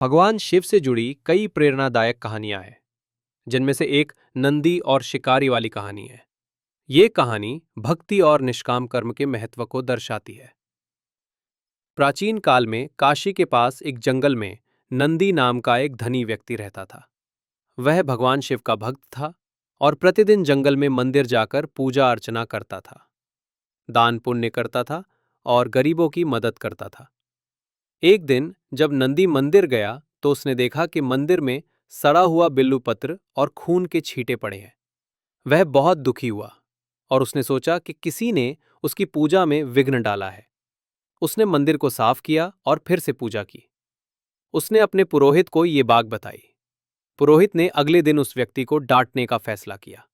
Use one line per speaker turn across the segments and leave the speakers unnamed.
भगवान शिव से जुड़ी कई प्रेरणादायक कहानियां हैं, जिनमें से एक नंदी और शिकारी वाली कहानी है। ये कहानी भक्ति और निष्काम कर्म के महत्व को दर्शाती है। प्राचीन काल में काशी के पास एक जंगल में नंदी नाम का एक धनी व्यक्ति रहता था। वह भगवान शिव का भक्त था और प्रतिदिन जंगल में मंदिर जाकर पूजा अर्चना करता था, दान पुण्य करता था और गरीबों की मदद करता था। एक दिन जब नंदी मंदिर गया तो उसने देखा कि मंदिर में सड़ा हुआ बिल्लू पत्र और खून के छींटे पड़े हैं। वह बहुत दुखी हुआ और उसने सोचा कि किसी ने उसकी पूजा में विघ्न डाला है। उसने मंदिर को साफ किया और फिर से पूजा की। उसने अपने पुरोहित को ये बात बताई। पुरोहित ने अगले दिन उस व्यक्ति को डांटने का फैसला किया।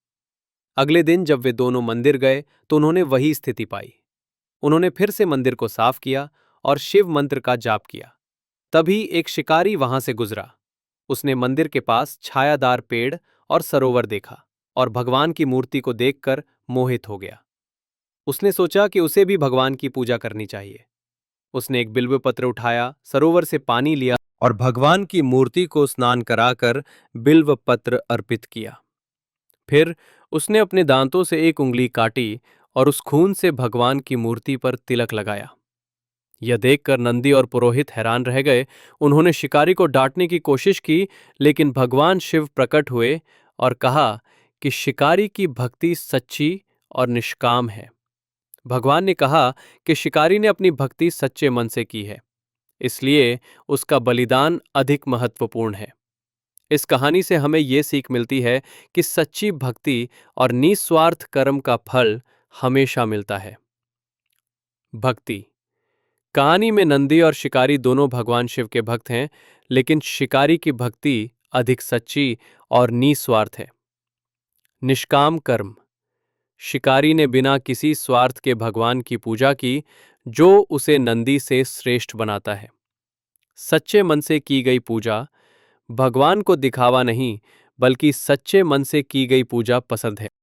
अगले दिन जब वे दोनों मंदिर गए तो उन्होंने वही स्थिति पाई। उन्होंने फिर से मंदिर को साफ किया और शिव मंत्र का जाप किया। तभी एक शिकारी वहां से गुजरा। उसने मंदिर के पास छायादार पेड़ और सरोवर देखा और भगवान की मूर्ति को देखकर मोहित हो गया। उसने सोचा कि उसे भी भगवान की पूजा करनी चाहिए। उसने एक बिल्व पत्र उठाया, सरोवर से पानी लिया और भगवान की मूर्ति को स्नान कराकर बिल्व पत्र अर्पित किया। फिर उसने अपने दांतों से एक उंगली काटी और उस खून से भगवान की मूर्ति पर तिलक लगाया। यह देखकर नंदी और पुरोहित हैरान रह गए। उन्होंने शिकारी को डांटने की कोशिश की, लेकिन भगवान शिव प्रकट हुए और कहा कि शिकारी की भक्ति सच्ची और निष्काम है। भगवान ने कहा कि शिकारी ने अपनी भक्ति सच्चे मन से की है, इसलिए उसका बलिदान अधिक महत्वपूर्ण है। इस कहानी से हमें ये सीख मिलती है कि सच्ची भक्ति और निस्वार्थ कर्म का फल हमेशा मिलता है। भक्ति कहानी में नंदी और शिकारी दोनों भगवान शिव के भक्त हैं, लेकिन शिकारी की भक्ति अधिक सच्ची और निस्वार्थ है। निष्काम कर्म शिकारी ने बिना किसी स्वार्थ के भगवान की पूजा की, जो उसे नंदी से श्रेष्ठ बनाता है। सच्चे मन से की गई पूजा भगवान को दिखावा नहीं, बल्कि सच्चे मन से की गई पूजा पसंद है।